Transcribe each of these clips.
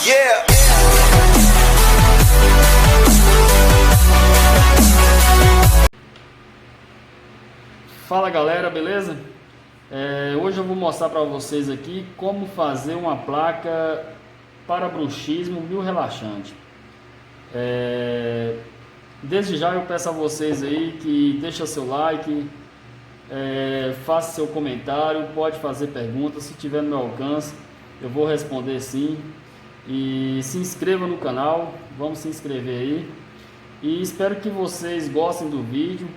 Yeah. Fala galera, beleza? Hoje eu vou mostrar para vocês aqui como fazer uma placa para bruxismo biorrelaxante. Desde já eu peço a vocês aí que deixa seu like, faça seu comentário, pode fazer perguntas, se tiver no meu alcance eu vou responder sim. E se inscreva no canal, vamos se inscrever aí. E espero que vocês gostem do vídeo.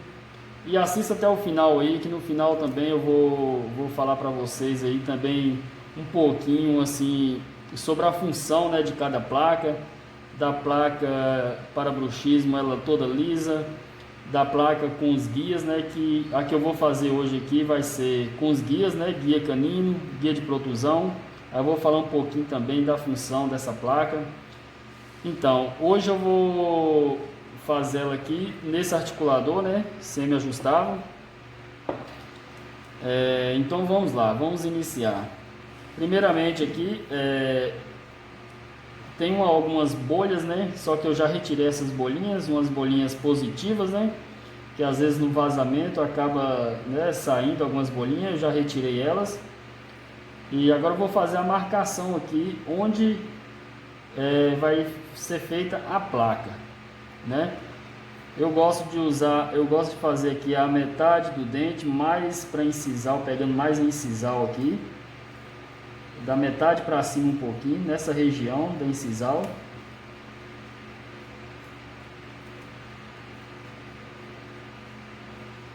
E assista até o final aí, que no final também eu vou falar para vocês aí também um pouquinho assim sobre a função, né, de cada placa, da placa para bruxismo ela toda lisa, da placa com os guias, né, que a que eu vou fazer hoje aqui vai ser com os guias, né, guia canino, guia de protusão. Aí eu vou falar um pouquinho também da função dessa placa. Então, hoje eu vou fazer ela aqui nesse articulador, né, semi-ajustável. Então vamos lá, vamos iniciar. Primeiramente aqui tem algumas bolhas, né, só que eu já retirei essas bolinhas, umas bolinhas positivas, né, que às vezes no vazamento acaba, né, saindo algumas bolinhas, eu já retirei elas. E agora eu vou fazer a marcação aqui onde vai ser feita a placa, né? Eu gosto de fazer aqui a metade do dente mais para incisal, pegando mais a incisal aqui, da metade para cima um pouquinho, nessa região da incisal.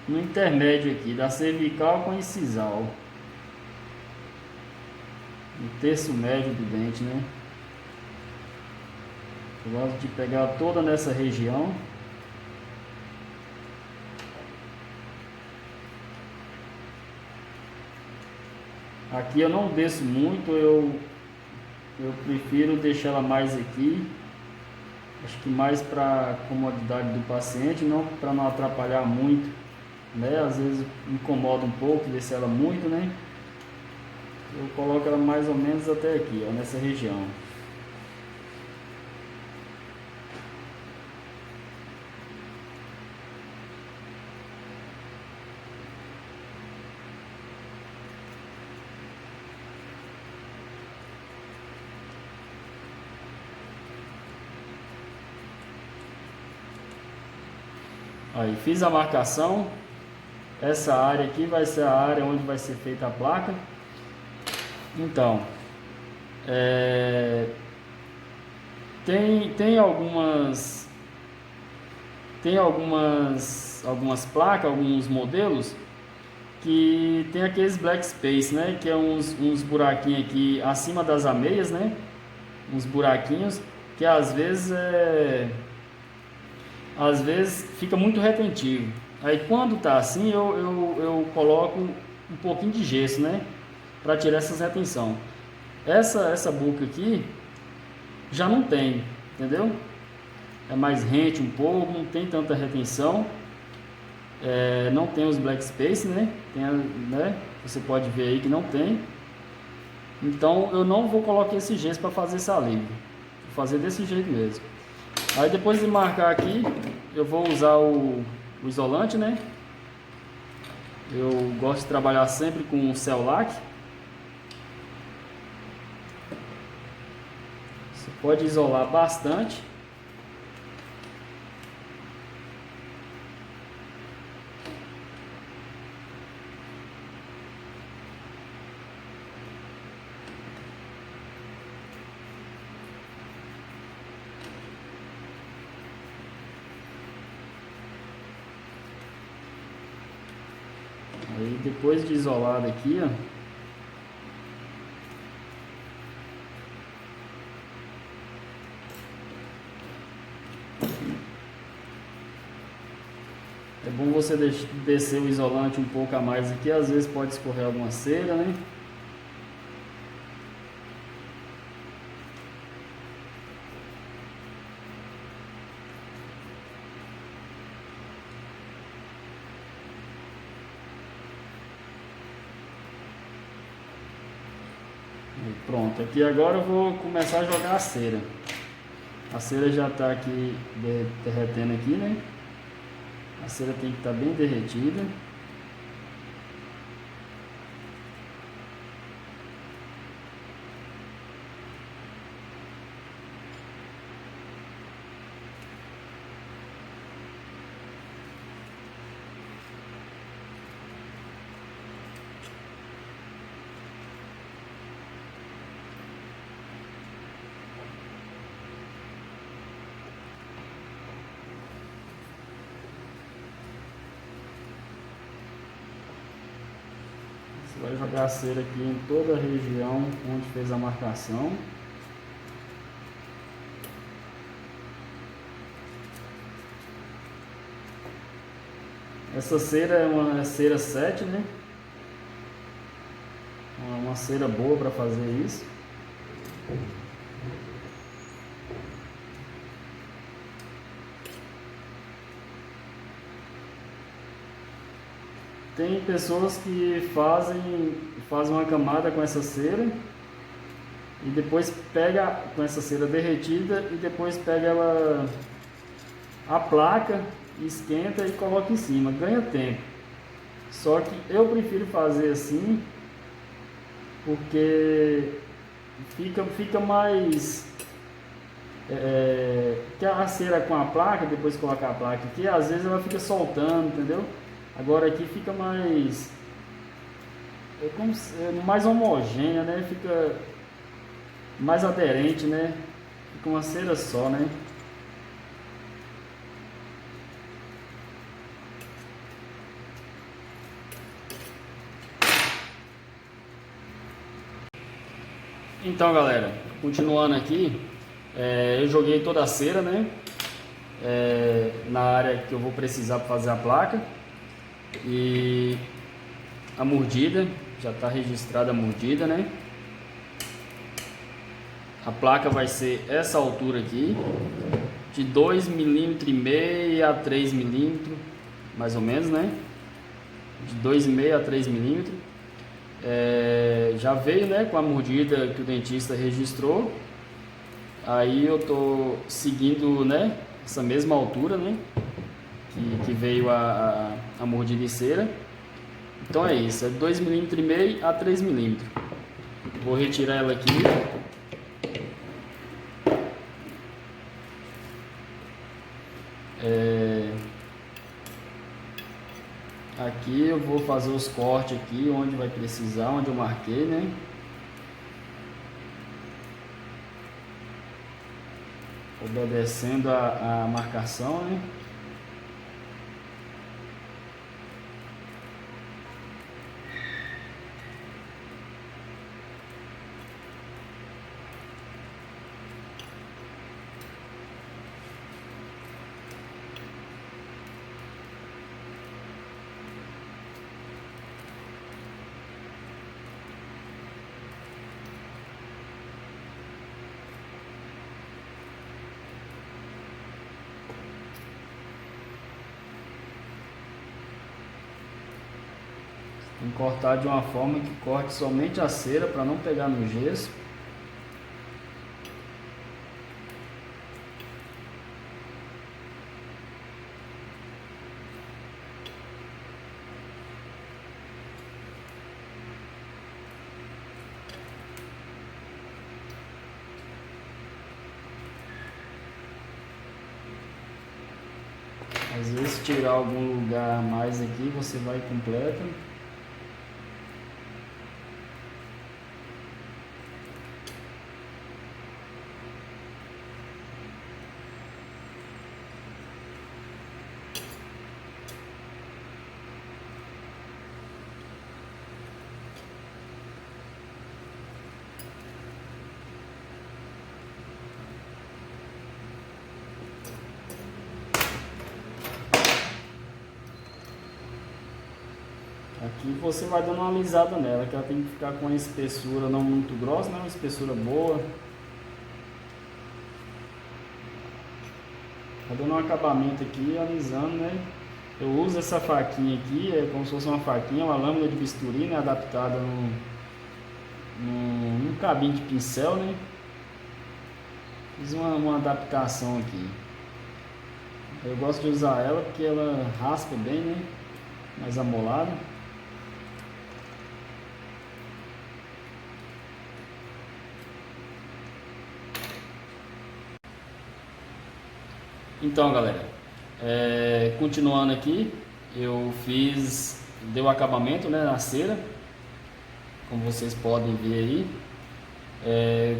No intermédio aqui, da cervical com a incisal. No terço médio do dente, né? Eu gosto de pegar toda nessa região. Aqui eu não desço muito, eu prefiro deixar ela mais aqui. Acho que mais para comodidade do paciente, não para não atrapalhar muito, né? Às vezes incomoda um pouco descer ela muito, né? Eu coloco ela mais ou menos até aqui, ó, nessa região. Aí fiz a marcação. Essa área aqui vai ser a área onde vai ser feita a placa. Então, tem algumas placas, alguns modelos que tem aqueles black space, né? Que é uns buraquinhos aqui acima das ameias, né? Uns buraquinhos que às vezes fica muito retentivo. Aí quando tá assim eu coloco um pouquinho de gesso, né, para tirar essas retenção. Essa boca aqui já não tem, entendeu? É mais rente um pouco, não tem tanta retenção. Não tem os black space, né? Né? Você pode ver aí que não tem. Então eu não vou colocar esse gesso para fazer esse alívio. Vou fazer desse jeito mesmo. Aí depois de marcar aqui, eu vou usar o isolante, né? Eu gosto de trabalhar sempre com o Cel-Lac. Você pode isolar bastante. Aí depois de isolado aqui, ó, é bom você descer o isolante um pouco a mais aqui, às vezes pode escorrer alguma cera, né? Pronto, aqui agora eu vou começar a jogar a cera. A cera já está aqui derretendo aqui, né? A cera tem que estar bem derretida. Vai jogar a cera aqui em toda a região onde fez a marcação. Essa cera é uma cera 7, né? Uma cera boa para fazer isso. Tem pessoas que fazem uma camada com essa cera e depois pega com essa cera derretida e depois pega a placa, esquenta e coloca em cima, ganha tempo. Só que eu prefiro fazer assim porque fica mais que a cera com a placa, depois colocar a placa aqui, às vezes ela fica soltando, entendeu? Agora aqui fica mais mais homogênea, né? Fica mais aderente, né? Fica uma cera só, né? Então, galera, continuando aqui, eu joguei toda a cera, né? Na área que eu vou precisar para fazer a placa. E a mordida, já está registrada a mordida, né? A placa vai ser essa altura aqui, de 2,5 mm a 3 mm, mais ou menos, né? De 2,5 a 3 mm. Já veio, né, com a mordida que o dentista registrou. Aí eu tô seguindo, né, essa mesma altura, né? Que veio a mordida de cera. Então é isso, é 2,5 mm a 3 mm. Vou retirar ela aqui. Aqui eu vou fazer os cortes aqui onde vai precisar, onde eu marquei, né? Obedecendo a marcação, né? Tem que cortar de uma forma que corte somente a cera para não pegar no gesso. Às vezes tirar algum lugar a mais aqui, você vai completa. Aqui você vai dando uma alisada nela, que ela tem que ficar com uma espessura não muito grossa, né? Uma espessura boa. Tá dando um acabamento aqui, alisando, né? Eu uso essa faquinha aqui, é como se fosse uma faquinha, uma lâmina de bisturi, né? Adaptada num cabinho de pincel, né? Fiz uma adaptação aqui. Eu gosto de usar ela porque ela raspa bem, né? Mais amolada. Então, galera, continuando aqui, deu acabamento, né, na cera, como vocês podem ver aí.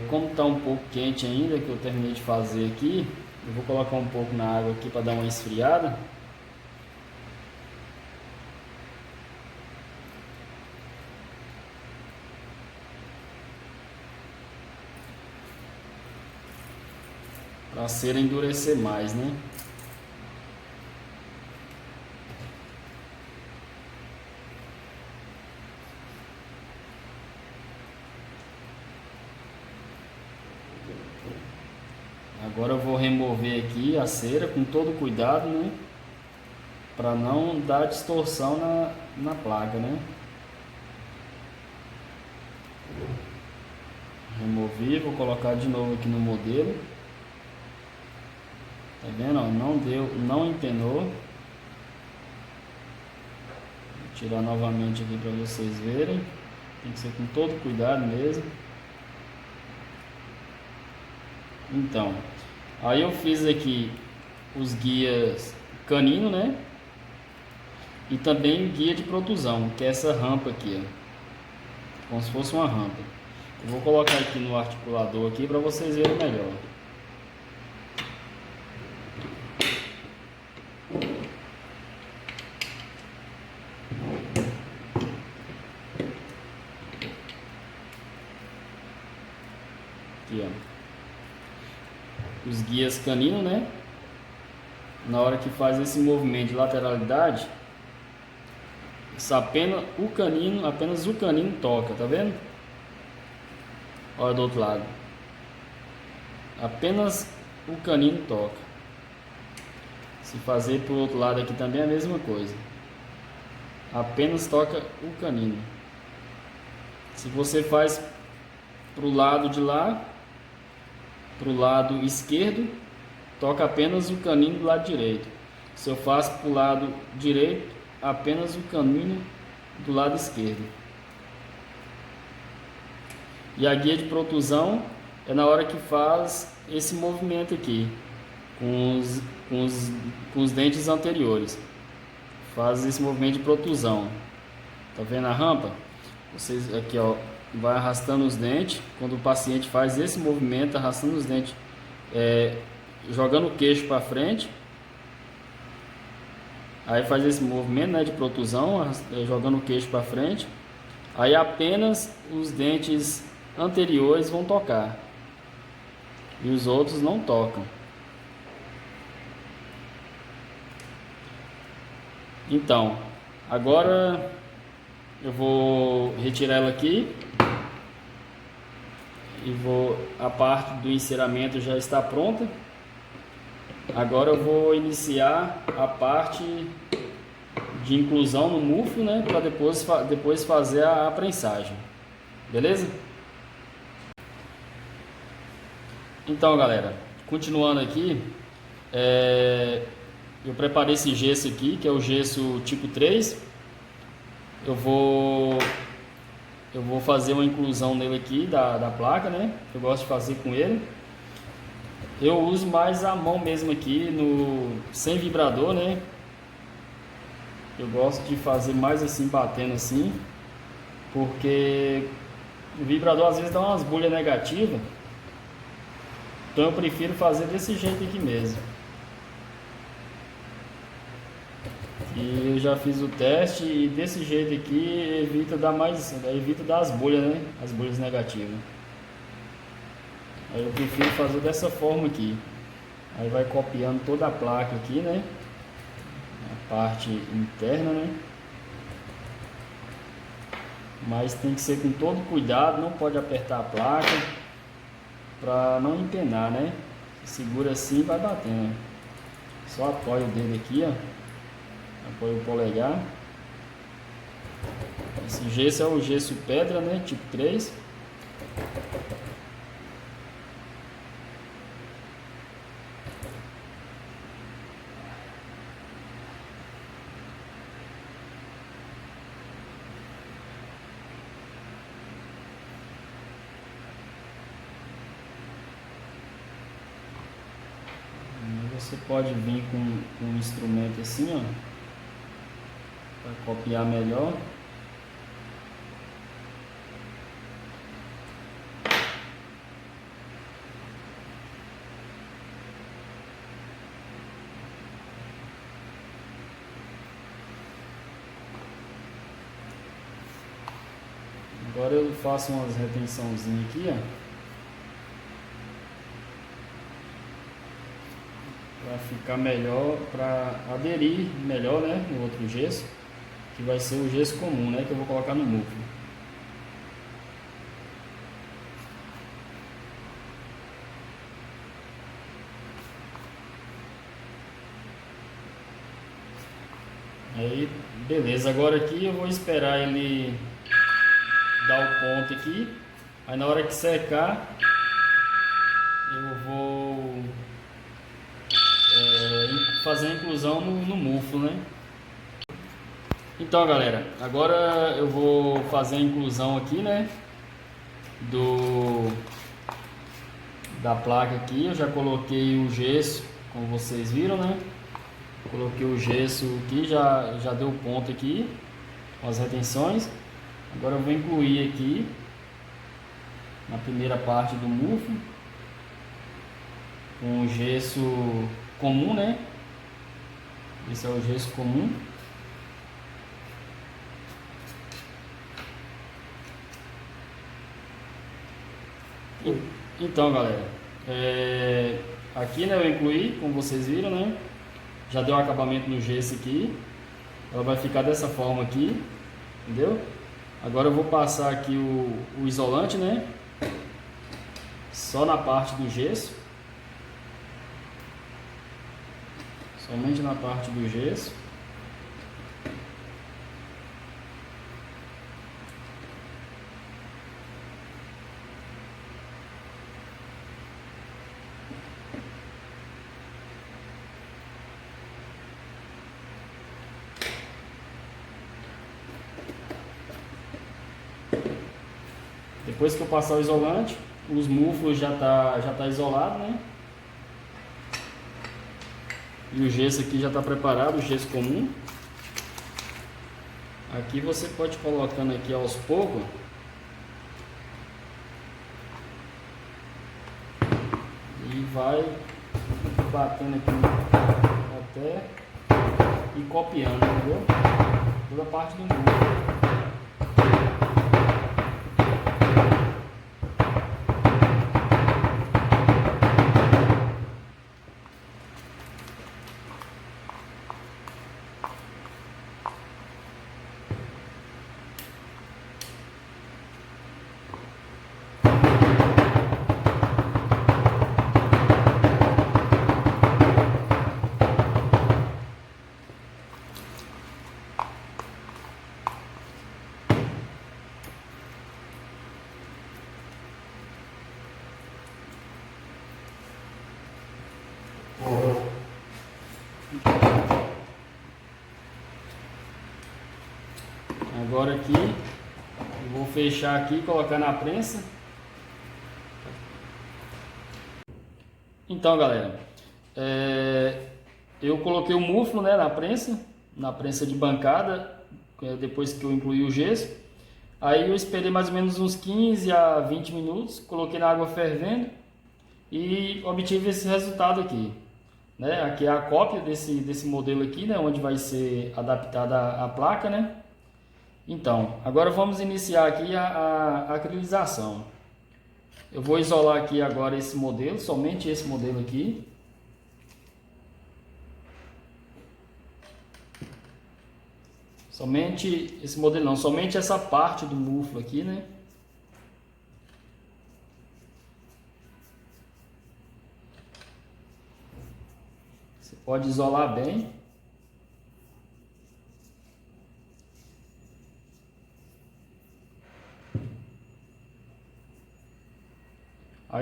Como está um pouco quente ainda, que eu terminei de fazer aqui, eu vou colocar um pouco na água aqui para dar uma esfriada. Para a cera endurecer mais, né? Agora eu vou remover aqui a cera com todo cuidado, né? Para não dar distorção na placa, né? Removi, vou colocar de novo aqui no modelo. Tá vendo? Ó, não deu, não empenou. Vou tirar novamente aqui para vocês verem. Tem que ser com todo cuidado mesmo. Então, aí eu fiz aqui os guias canino, né? E também guia de protusão, que é essa rampa aqui, ó. Como se fosse uma rampa. Eu vou colocar aqui no articulador aqui para vocês verem melhor. Aqui, ó. Os guias caninos, né? Na hora que faz esse movimento de lateralidade, apenas o canino toca, tá vendo? Olha do outro lado. Apenas o canino toca. Se fazer pro outro lado aqui também é a mesma coisa. Apenas toca o canino. Se você faz pro lado de lá, pro lado esquerdo, toca apenas o canino do lado direito. Se eu faço pro lado direito, apenas o canino do lado esquerdo. E a guia de protusão é na hora que faz esse movimento aqui com os dentes anteriores. Faz esse movimento de protusão. Tá vendo a rampa? Vocês aqui, ó, vai arrastando os dentes. Quando o paciente faz esse movimento, arrastando os dentes, jogando o queixo para frente, aí faz esse movimento, né, de protusão, jogando o queixo para frente. Aí apenas os dentes anteriores vão tocar e os outros não tocam. Então, agora eu vou retirar ela aqui e a parte do enceramento já está pronta. Agora eu vou iniciar a parte de inclusão no muflo, né, para depois fazer a prensagem. Beleza? Então, galera, continuando aqui, eu preparei esse gesso aqui, que é o gesso tipo 3. Eu vou fazer uma inclusão nele aqui da placa, né? Eu gosto de fazer com ele. Eu uso mais a mão mesmo aqui, sem vibrador, né? Eu gosto de fazer mais assim, batendo assim, porque o vibrador às vezes dá umas bolhas negativas. Então eu prefiro fazer desse jeito aqui mesmo. E eu já fiz o teste e desse jeito aqui evita dar as bolhas, né? As bolhas negativas. Aí eu prefiro fazer dessa forma aqui. Aí vai copiando toda a placa aqui, né? A parte interna, né? Mas tem que ser com todo cuidado, não pode apertar a placa para não empenar, né? Segura assim e vai batendo. Só apoia o dedo aqui, ó. Apoia o polegar. Esse gesso é o gesso pedra, né? Tipo 3. Você pode vir com um instrumento assim, ó, para copiar melhor. Agora eu faço umas retençãozinhas aqui, ó, para ficar melhor, para aderir melhor, né, no outro gesso, que vai ser o gesso comum, né, que eu vou colocar no muflo. Aí, beleza, agora aqui eu vou esperar ele dar o ponto aqui, aí na hora que secar, eu vou fazer a inclusão no muflo, né? Então, galera, agora eu vou fazer a inclusão aqui, né, da placa aqui. Eu já coloquei o gesso, como vocês viram, né? Coloquei o gesso aqui, já deu ponto aqui com as retenções. Agora eu vou incluir aqui na primeira parte do muflo com o gesso comum, né? Esse é o gesso comum. Então, galera, aqui, né, eu incluí, como vocês viram, né? Já deu acabamento no gesso aqui. Ela vai ficar dessa forma aqui, entendeu? Agora eu vou passar aqui o isolante, né? Só na parte do gesso. Somente na parte do gesso. Depois que eu passar o isolante, os muflos já tá isolado, né? E o gesso aqui já está preparado, o gesso comum. Aqui você pode ir colocando aqui aos poucos. E vai batendo aqui até e copiando, entendeu? Toda a parte do muflo. Agora aqui, eu vou fechar aqui e colocar na prensa. Então, galera, eu coloquei o muflo, né, na prensa de bancada, depois que eu incluí o gesso. Aí eu esperei mais ou menos uns 15 a 20 minutos, coloquei na água fervendo e obtive esse resultado aqui. Né? Aqui é a cópia desse modelo aqui, né, onde vai ser adaptada a placa, né? Então, agora vamos iniciar aqui a acrilização. Eu vou isolar aqui agora esse modelo, somente esse modelo aqui. Somente esse modelo não, somente essa parte do muflo aqui, né? Você pode isolar bem.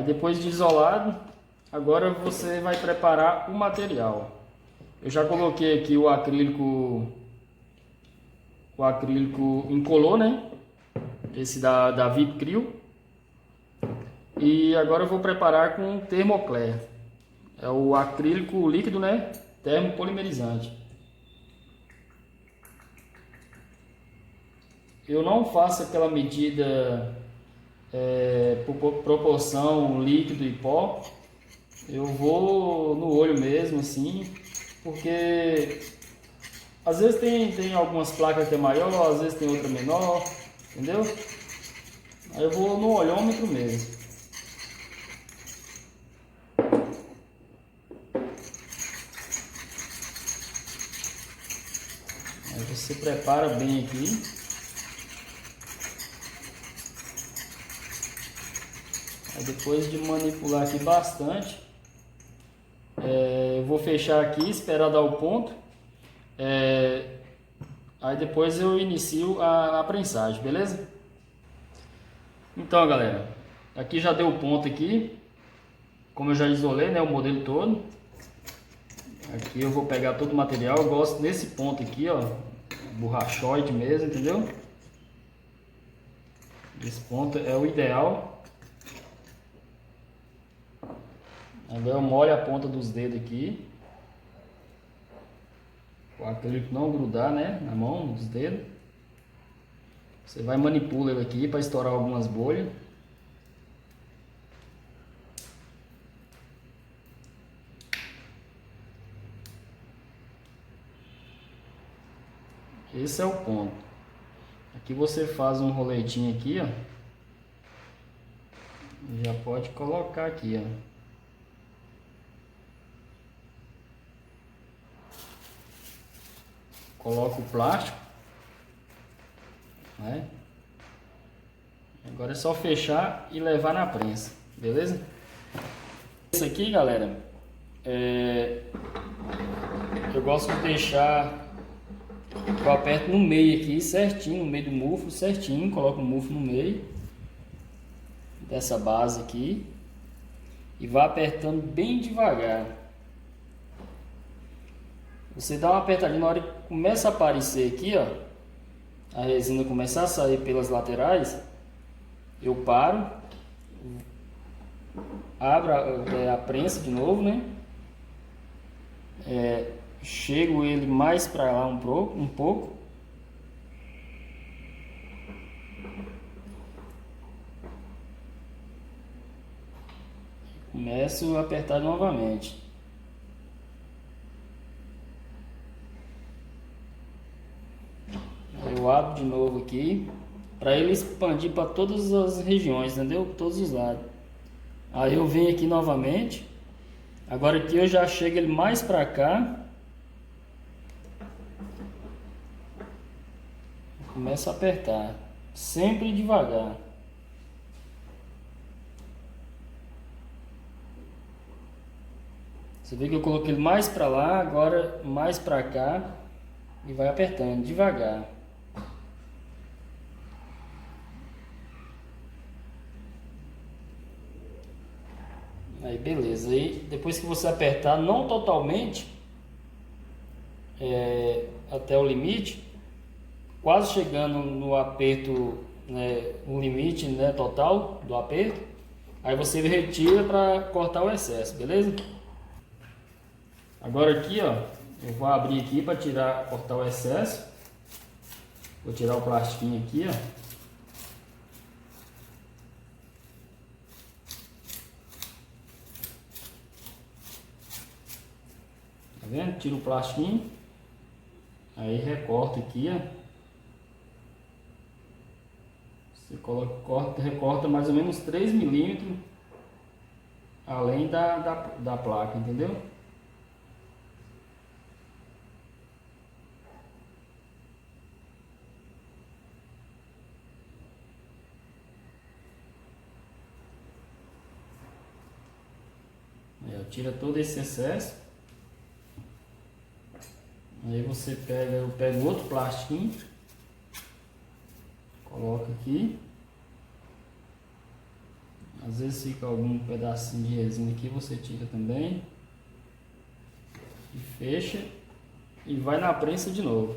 Aí depois de isolado, agora você vai preparar o material. Eu já coloquei aqui o acrílico incolor, né? Esse da Vipcryl. E agora eu vou preparar com Thermoclear. É o acrílico líquido, né? Termopolimerizante. Eu não faço aquela medida proporção líquido e pó. Eu vou no olho mesmo, assim, porque às vezes tem algumas placas que é maior, às vezes tem outra menor, entendeu? Aí eu vou no olhômetro mesmo. Aí você prepara bem aqui. Aí depois de manipular aqui bastante, eu vou fechar aqui, esperar dar o ponto. Aí depois eu inicio a prensagem, beleza? Então, galera, aqui já deu o ponto aqui. Como eu já isolei, né, o modelo todo. Aqui eu vou pegar todo o material. Eu gosto desse ponto aqui, ó, borrachoide mesmo, entendeu? Esse ponto é o ideal. Agora eu molho a ponta dos dedos aqui, o acrílico não grudar, né, na mão, nos dedos. Você vai manipular ele aqui para estourar algumas bolhas. Esse é o ponto. Aqui você faz um roletinho aqui, ó. Já pode colocar aqui, ó. Coloca o plástico, né? Agora é só fechar e levar na prensa, beleza? Esse aqui, galera, eu gosto de deixar, eu aperto no meio aqui certinho, no meio do mufo certinho, coloco o mufo no meio dessa base aqui e vai apertando bem devagar. Você dá uma apertadinha na hora que começa a aparecer aqui, ó, a resina começar a sair pelas laterais, eu paro, abro a prensa de novo, né? Chego ele mais para lá um pouco. Começo a apertar novamente. Eu abro de novo aqui para ele expandir para todas as regiões, entendeu? Todos os lados. Aí eu venho aqui novamente. Agora aqui eu já chego ele mais para cá. Começo a apertar, sempre devagar. Você vê que eu coloquei ele mais para lá, agora mais para cá e vai apertando devagar. Aí beleza, aí depois que você apertar, não totalmente até o limite, quase chegando no aperto, né, no limite, né, total do aperto, aí você retira para cortar o excesso, beleza? Agora aqui, ó, eu vou abrir aqui para cortar o excesso. Vou tirar o plastiquinho aqui, ó. Tá vendo? Tira o plastiquinho. Aí recorta aqui, ó. Você recorta mais ou menos 3 milímetros além da placa, entendeu? Aí, tira todo esse excesso. Aí você eu pego outro plastiquinho, coloca aqui. Às vezes fica algum pedacinho de resina aqui, você tira também. E fecha. E vai na prensa de novo.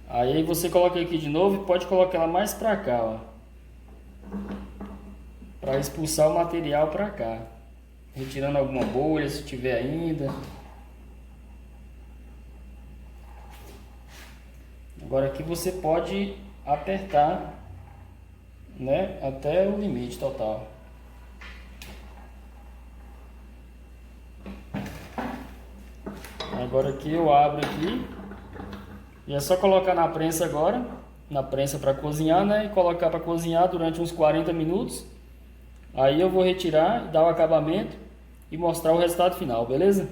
Aí você coloca aqui de novo e pode colocar ela mais pra cá, ó. Pra expulsar o material pra cá. Retirando alguma bolha, se tiver ainda. Agora aqui você pode apertar, né, até o limite total. Agora aqui eu abro aqui e é só colocar na prensa agora, na prensa para cozinhar, né, e colocar para cozinhar durante uns 40 minutos. Aí eu vou retirar, dar o acabamento e mostrar o resultado final, beleza?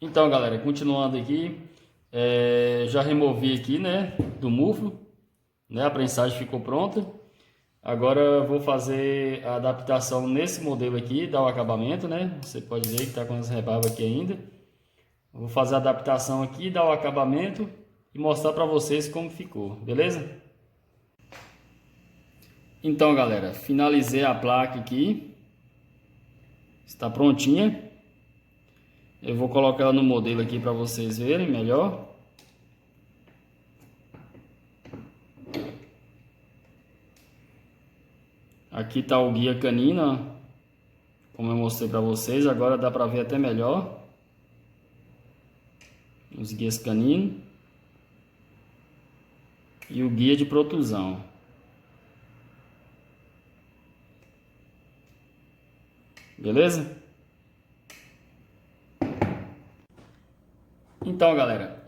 Então, galera, continuando aqui, já removi aqui, né, do muflo, né, a prensagem ficou pronta. Agora eu vou fazer a adaptação nesse modelo aqui, dar o acabamento, né? Você pode ver que está com as rebarbas aqui ainda. Eu vou fazer a adaptação aqui, dar o acabamento e mostrar para vocês como ficou, beleza? Então, galera, finalizei a placa aqui. Está prontinha. Eu vou colocar ela no modelo aqui para vocês verem melhor. Aqui está o guia canino, ó, como eu mostrei para vocês. Agora dá para ver até melhor os guias caninos e o guia de protusão. Beleza? Então, galera,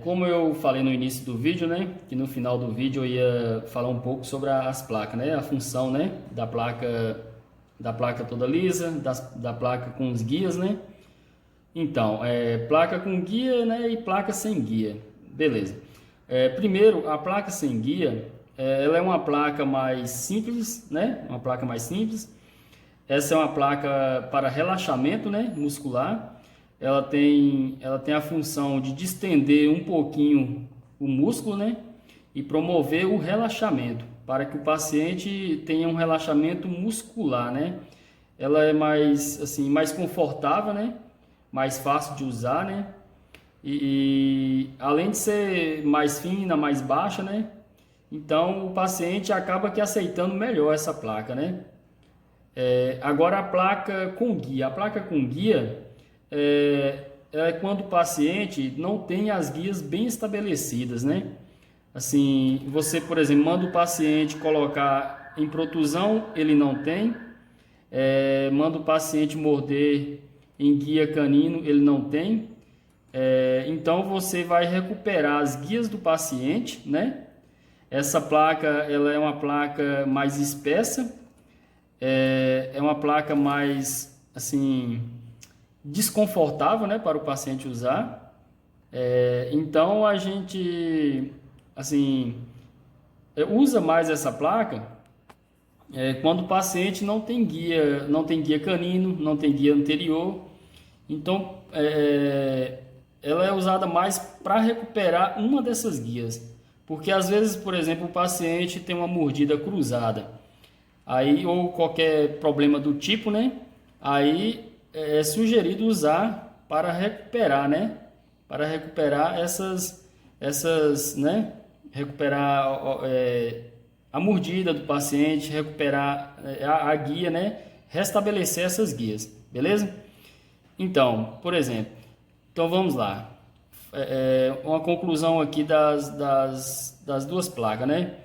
como eu falei no início do vídeo, né, que no final do vídeo eu ia falar um pouco sobre as placas, né, a função, né, da placa toda lisa, da placa com os guias, né. Então, placa com guia, né, e placa sem guia, beleza. Primeiro, a placa sem guia, ela é uma placa mais simples, né, uma placa mais simples. Essa é uma placa para relaxamento, né, muscular. Ela tem a função de distender um pouquinho o músculo, né, e promover o relaxamento, para que o paciente tenha um relaxamento muscular, né. Ela é mais, assim, mais confortável, né, mais fácil de usar, né, e além de ser mais fina, mais baixa, né, então o paciente acaba que aceitando melhor essa placa, né. Agora a placa com guia é quando o paciente não tem as guias bem estabelecidas, né? Assim, você, por exemplo, manda o paciente colocar em protusão, ele não tem. Manda o paciente morder em guia canino, ele não tem. Então você vai recuperar as guias do paciente, né? Essa placa, ela é uma placa mais espessa, é uma placa mais, assim, desconfortável, né, para o paciente usar. Então a gente, assim, usa mais essa placa quando o paciente não tem guia canino, não tem guia anterior. Então ela é usada mais para recuperar uma dessas guias, porque às vezes, por exemplo, o paciente tem uma mordida cruzada, aí, ou qualquer problema do tipo, né, aí é sugerido usar para recuperar, né? Para recuperar né? Recuperar a mordida do paciente, recuperar a guia, né? Restabelecer essas guias, beleza? Então, por exemplo, então vamos lá. Uma conclusão aqui das duas placas, né?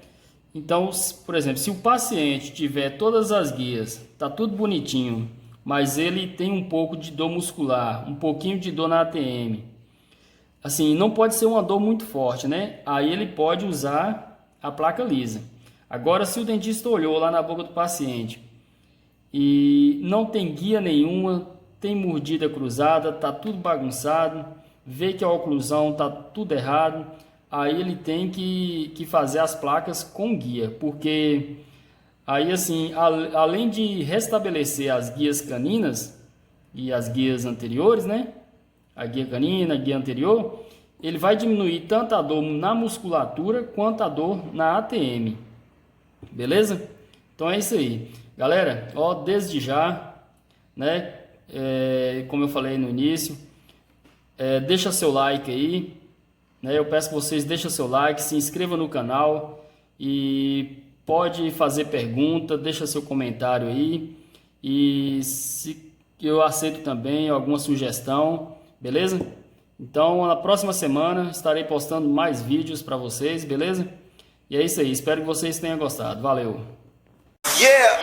Então, por exemplo, se o paciente tiver todas as guias, tá tudo bonitinho, mas ele tem um pouco de dor muscular, um pouquinho de dor na ATM. Assim, não pode ser uma dor muito forte, né? Aí ele pode usar a placa lisa. Agora, se o dentista olhou lá na boca do paciente e não tem guia nenhuma, tem mordida cruzada, tá tudo bagunçado, vê que a oclusão tá tudo errado, aí ele tem que fazer as placas com guia, porque aí, assim, além de restabelecer as guias caninas e as guias anteriores, né? A guia canina, a guia anterior, ele vai diminuir tanto a dor na musculatura quanto a dor na ATM. Beleza? Então é isso aí. Galera, ó, desde já, né? Como eu falei no início, deixa seu like aí, né? Eu peço que vocês deixem seu like, se inscrevam no canal e pode fazer pergunta, deixa seu comentário aí e se eu aceito também alguma sugestão, beleza? Então na próxima semana estarei postando mais vídeos para vocês, beleza? E é isso aí, espero que vocês tenham gostado. Valeu! Yeah!